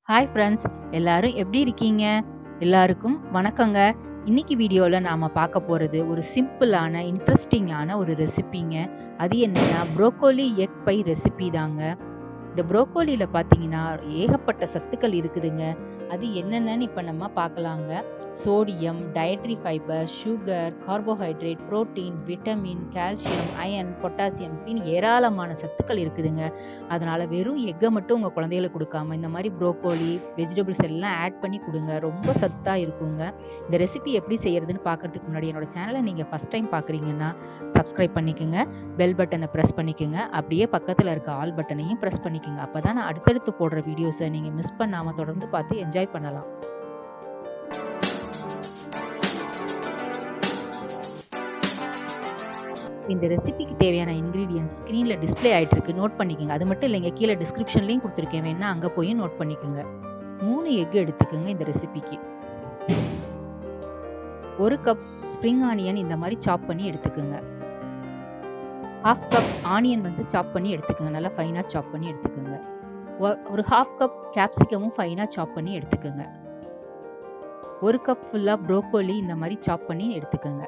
Hi friends, எல்லாரும் எப்படி இருக்கீங்க? எல்லாருக்கும் வணக்கங்க. இன்னைக்கு வீடியோவில் நாம் பார்க்க போகிறது ஒரு சிம்பிளான இன்ட்ரெஸ்டிங்கான ஒரு ரெசிபிங்க. அது என்னன்னா ப்ரோக்கோலி எக் பை ரெசிபி தாங்க. இந்த ப்ரோக்கோலியில் பார்த்தீங்கன்னா ஏகப்பட்ட சத்துக்கள் இருக்குதுங்க. அது என்னென்னு இப்போ நம்ம பார்க்கலாங்க. Sodium, dietary fibre, sugar, carbohydrate, protein, vitamin, calcium, iron, potassium இப்படின்னு ஏராளமான சத்துக்கள் இருக்குதுங்க. அதனால் வெறும் எக்கை மட்டும் உங்கள் குழந்தைகளுக்கு கொடுக்காம இந்த மாதிரி ப்ரோக்கோலி வெஜிடபிள்ஸ் எல்லாம் ஆட் பண்ணி கொடுங்க. ரொம்ப சத்தாக இருக்குங்க. இந்த ரெசிபி எப்படி செய்யறதுன்னு பார்க்கறதுக்கு முன்னாடி என்னோட சேனலை நீங்கள் ஃபஸ்ட் டைம் பார்க்குறீங்கன்னா சப்ஸ்கிரைப் பண்ணிக்கோங்க, பெல் பட்டனை ப்ரெஸ் பண்ணிக்கோங்க, அப்படியே பக்கத்தில் இருக்க ஆல் பட்டனையும் ப்ரெஸ் பண்ணிக்கோங்க. அப்போ தான் நான் அடுத்தடுத்து போடுற வீடியோஸை நீங்கள் மிஸ் பண்ணாமல் தொடர்ந்து பார்த்து என்ஜாய் பண்ணலாம். இந்த ரெசிபிக்கு தேவையான இன்க்ரீடியன்ஸ் ஸ்க்ரீனில் டிஸ்பிளே ஆகிட்டு இருக்கு, நோட் பண்ணிக்கோங்க. அது மட்டும் இல்லைங்க, கீழே டிஸ்கிரிப்ஷன்லேயும் கொடுத்துருக்கேன், வேணா அங்கே போய் நோட் பண்ணிக்கோங்க. 3 எக் எடுத்துக்கோங்க இந்த ரெசிபிக்கு. 1 கப் ஸ்ப்ரிங் ஆனியன் இந்த மாதிரி சாப் பண்ணி எடுத்துக்கோங்க. 1/2 கப் ஆனியன் சாப் பண்ணி எடுத்துக்கோங்க, நல்லா ஃபைனாக சாப் பண்ணி எடுத்துக்கோங்க. ஒரு 1/2 கப் கேப்சிகமும் ஃபைனாக சாப் பண்ணி எடுத்துக்கோங்க. 1 கப் ஃபுல்லாக ப்ரோக்கோலி இந்த மாதிரி சாப் பண்ணி எடுத்துக்கோங்க.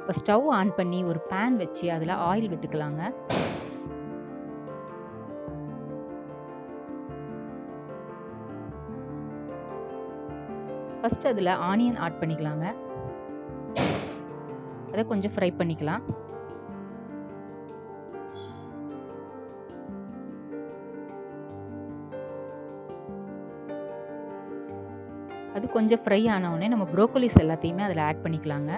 இப்போ ஸ்டவ் ஆன் பண்ணி ஒரு பேன் வச்சு அதில் ஆயில் விட்டுக்கலாங்க. ஃபர்ஸ்ட் அதில் ஆனியன் ஆட் பண்ணிக்கலாங்க. அதை கொஞ்சம் ஃப்ரை பண்ணிக்கலாம். அது கொஞ்சம் ஃப்ரை ஆன உடனே நம்ம ப்ரோக்கோலிஸ் எல்லாத்தையுமே அதில் ஆட் பண்ணிக்கலாங்க.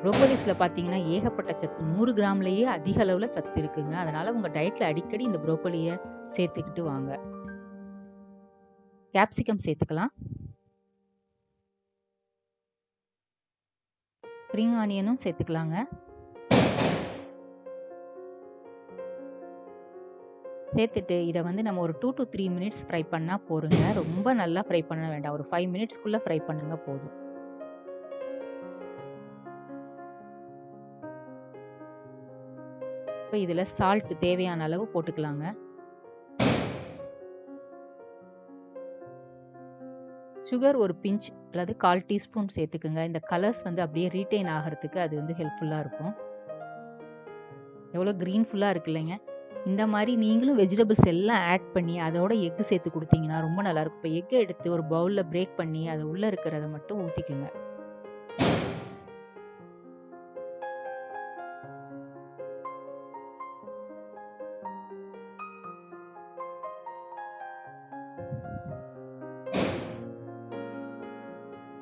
ப்ரோக்கோலிஸில் பார்த்தீங்கன்னா ஏகப்பட்ட சத்து, 100 கிராம்லேயே அதிக அளவில் சத்து இருக்குங்க. அதனால் உங்கள் டயட்டில் அடிக்கடி இந்த ப்ரோக்கோலியை சேர்த்துக்கிட்டு வாங்க. கேப்சிகம் சேர்த்துக்கலாம். ஸ்ப்ரிங் ஆனியனும் சேர்த்துக்கலாங்க. சேர்த்துட்டு இதை நம்ம ஒரு 2 to 3 மினிட்ஸ் ஃப்ரை பண்ணால் போதுங்க. ரொம்ப நல்லா ஃப்ரை பண்ண வேண்டாம், ஒரு 5 மினிட்ஸ்க்குள்ளே ஃப்ரை பண்ணுங்க போதும். இப்போ இதில் சால்ட் தேவையான அளவு போட்டுக்கலாங்க. சுகர் ஒரு பிஞ்ச் அல்லது 1/4 டீஸ்பூன் சேர்த்துக்குங்க. இந்த கலர்ஸ் அப்படியே ரீட்டைன் ஆகிறதுக்கு அது ஹெல்ப்ஃபுல்லாக இருக்கும். எவ்வளோ க்ரீன்ஃபுல்லாக இருக்கு இல்லைங்க. இந்த மாதிரி நீங்களும் வெஜிடபிள்ஸ் எல்லாம் ஆட் பண்ணி அதோட எக்கு சேர்த்து கொடுத்தீங்கன்னா ரொம்ப நல்லாயிருக்கும். இப்போ எக்கை எடுத்து ஒரு பவுலில் பிரேக் பண்ணி அது உள்ளே இருக்கிறத மட்டும் ஊற்றிக்குங்க.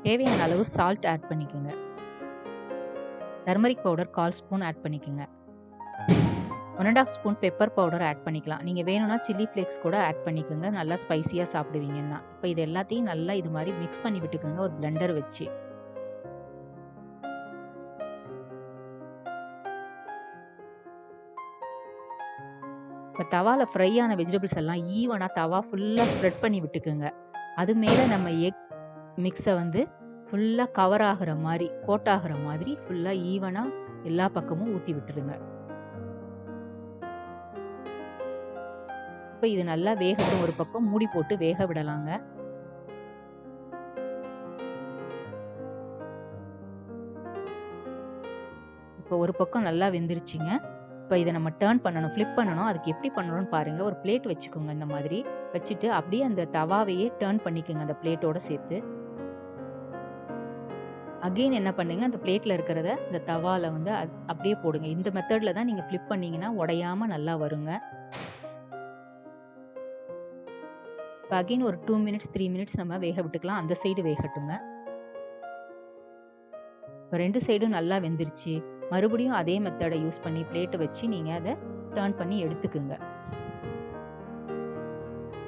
தேவையான அளவு சால்ட் ஆட் பண்ணிக்கோங்க. டர்மரிக் பவுடர் 1/4 ஸ்பூன் ஆட் பண்ணிக்கோங்க. 1.5 ஸ்பூன் பெப்பர் பவுடர் ஆட் பண்ணிக்கலாம். நீங்கள் வேணும்னா சில்லி ஃப்ளேக்ஸ் கூட ஆட் பண்ணிக்கோங்க, நல்லா ஸ்பைசியாக சாப்பிடுவீங்கன்னா. இப்போ இது எல்லாத்தையும் நல்லா இது மாதிரி மிக்ஸ் பண்ணி விட்டுக்கோங்க ஒரு பிளெண்டர் வச்சு. இப்போ தவாவில் ஃப்ரை ஆன வெஜிடபிள்ஸ் எல்லாம் ஈவனாக தவா ஃபுல்லாக ஸ்ப்ரெட் பண்ணி விட்டுக்குங்க. அது மேலே நம்ம எக் மிக்ஸை ஃபுல்லாக கவர் ஆகிற மாதிரி, கோட் ஆகிற மாதிரி ஃபுல்லாக ஈவனாக எல்லா பக்கமும் ஊற்றி விட்டுருங்க. இப்போ இது நல்லா வேகட்டும், ஒரு பக்கம் மூடி போட்டு வேக விடலாங்க. இப்போ ஒரு பக்கம் நல்லா வெந்துருச்சுங்க. இப்போ இதை நம்ம டர்ன் பண்ணணும், ஃப்ளிப் பண்ணணும். அதுக்கு எப்படி பண்ணணும்னு பாருங்க. ஒரு பிளேட் வச்சுக்கோங்க, இந்த மாதிரி வச்சுட்டு அப்படியே அந்த தவாவையே டர்ன் பண்ணிக்கோங்க அந்த பிளேட்டோட சேர்த்து. அகெயின் என்ன பண்ணுங்க, அந்த பிளேட்ல இருக்கிறத இந்த தவால அப்படியே போடுங்க. இந்த மெத்தட்ல தான் நீங்க ஃப்ளிப் பண்ணீங்கன்னா உடையாம நல்லா வருங்க. இப்போ அகெயின் ஒரு 2 மினிட்ஸ் 3 மினிட்ஸ் நம்ம வேக விட்டுக்கலாம். அந்த சைடு வேகட்டுங்க. இப்போ 2 சைடும் நல்லா வெந்துருச்சு. மறுபடியும் அதே மெத்தடை யூஸ் பண்ணி பிளேட்டை வச்சு நீங்க அதை டர்ன் பண்ணி எடுத்துக்குங்க.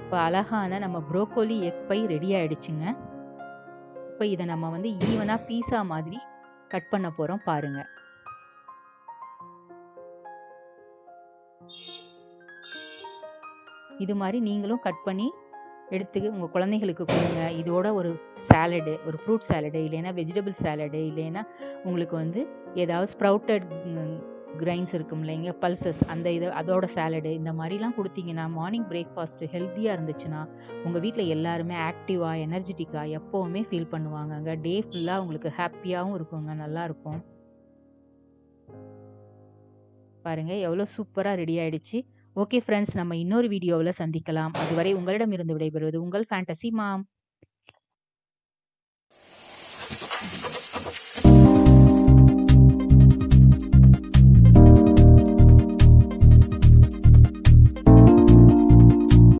இப்போ அழகான நம்ம ப்ரோக்கோலி எக் பை ரெடி ஆயிடுச்சுங்க. இப்போ இதை நம்ம ஈவனாக பீஸா மாதிரி கட் பண்ண போகிறோம் பாருங்க. இது மாதிரி நீங்களும் கட் பண்ணி எடுத்து உங்கள் குழந்தைகளுக்கு கொடுங்க. இதோட ஒரு சாலடு, ஒரு ஃப்ரூட் சாலடு, இல்லைன்னா வெஜிடபிள் சாலடு, இல்லைன்னா உங்களுக்கு ஏதாவது ஸ்ப்ரவுட்டட் கிரைன்ஸ் இருக்கும் இல்லைங்க, பல்சஸ், அதோட சாலடு இந்த மாதிரிலாம் கொடுத்தீங்கன்னா மார்னிங் பிரேக்ஃபாஸ்ட் ஹெல்த்தியாக இருந்துச்சுன்னா உங்கள் வீட்டில் எல்லாருமே ஆக்டிவாக எனர்ஜெட்டிக்காக எப்போவுமே ஃபீல் பண்ணுவாங்கங்க. டே ஃபுல்லாக உங்களுக்கு ஹாப்பியாகவும் இருக்குங்க, நல்லா இருக்கும். பாருங்க எவ்வளோ சூப்பராக ரெடி ஆயிடுச்சு. ஓகே ஃப்ரெண்ட்ஸ், நம்ம இன்னொரு வீடியோவில் சந்திக்கலாம். அதுவரை உங்களிடமிருந்து விடைபெறுவது உங்கள் ஃபேண்டசி மாம்.